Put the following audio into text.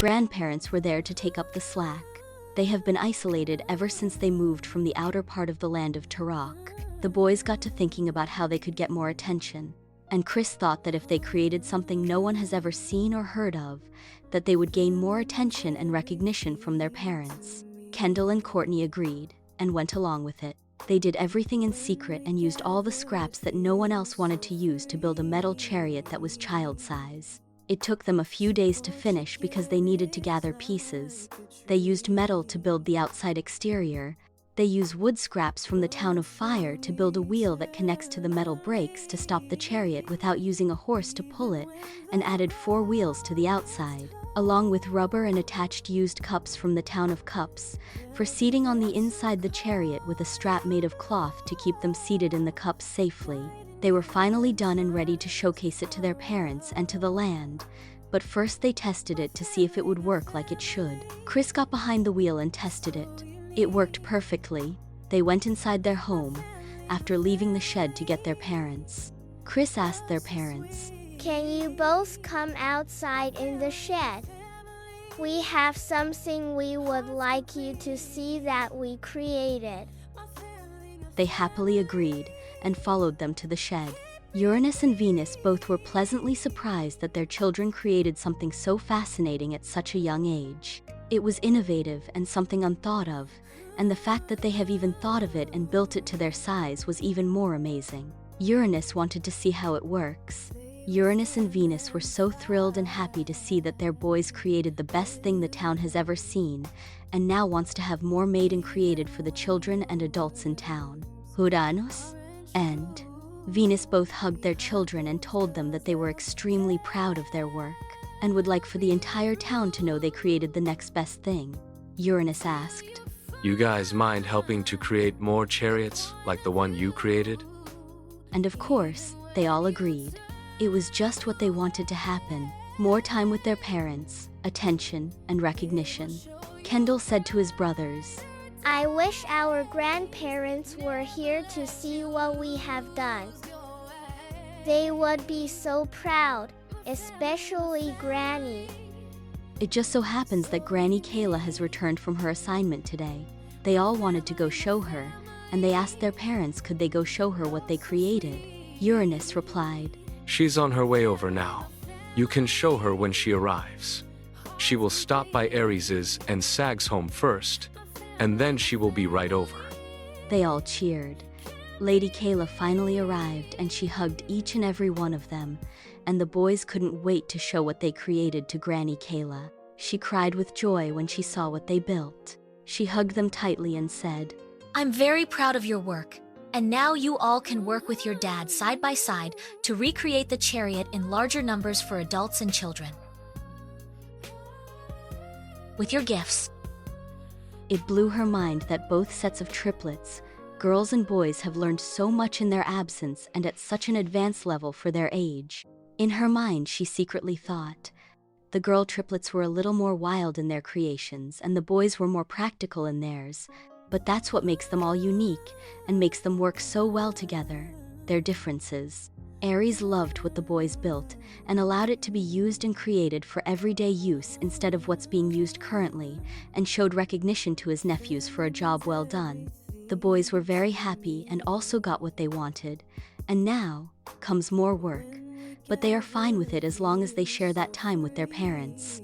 grandparents were there to take up the slack. They have been isolated ever since they moved from the outer part of the land of Turok. The boys got to thinking about how they could get more attention. And Chris thought that if they created something no one has ever seen or heard of, that they would gain more attention and recognition from their parents. Kendall and Courtney agreed, and went along with it. They did everything in secret and used all the scraps that no one else wanted to use to build a metal chariot that was child-size. It took them a few days to finish because they needed to gather pieces. They used metal to build the outside exterior. They use wood scraps from the town of Fire to build a wheel that connects to the metal brakes to stop the chariot without using a horse to pull it, and added 4 wheels to the outside, along with rubber and attached used cups from the town of Cups, for seating on the inside the chariot with a strap made of cloth to keep them seated in the cups safely. They were finally done and ready to showcase it to their parents and to the land, but first they tested it to see if it would work like it should. Chris got behind the wheel and tested it. It worked perfectly. They went inside their home, after leaving the shed to get their parents. Chris asked their parents, "Can you both come outside in the shed? We have something we would like you to see that we created." They happily agreed and followed them to the shed. Uranus and Venus both were pleasantly surprised that their children created something so fascinating at such a young age. It was innovative and something unthought of, and the fact that they have even thought of it and built it to their size was even more amazing. Uranus wanted to see how it works. Uranus and Venus were so thrilled and happy to see that their boys created the best thing the town has ever seen, and now wants to have more made and created for the children and adults in town. Uranus and Venus both hugged their children and told them that they were extremely proud of their work, and would like for the entire town to know they created the next best thing. Uranus asked, "You guys mind helping to create more chariots like the one you created?" And of course, they all agreed. It was just what they wanted to happen. More time with their parents, attention, and recognition. Kendall said to his brothers, "I wish our grandparents were here to see what we have done. They would be so proud, especially Granny." It just so happens that Granny Kayla has returned from her assignment today. They all wanted to go show her, and they asked their parents could they go show her what they created. Uranus replied, "She's on her way over now. You can show her when she arrives. She will stop by Ares's and Sag's home first, and then she will be right over." They all cheered. Lady Kayla finally arrived and she hugged each and every one of them, and the boys couldn't wait to show what they created to Granny Kayla. She cried with joy when she saw what they built. She hugged them tightly and said, "I'm very proud of your work, and now you all can work with your dad side by side to recreate the chariot in larger numbers for adults and children. With your gifts." It blew her mind that both sets of triplets, girls and boys, have learned so much in their absence and at such an advanced level for their age. In her mind, she secretly thought, the girl triplets were a little more wild in their creations and the boys were more practical in theirs, but that's what makes them all unique and makes them work so well together, their differences. Ares loved what the boys built and allowed it to be used and created for everyday use instead of what's being used currently, and showed recognition to his nephews for a job well done. The boys were very happy and also got what they wanted, and now comes more work, but they are fine with it as long as they share that time with their parents.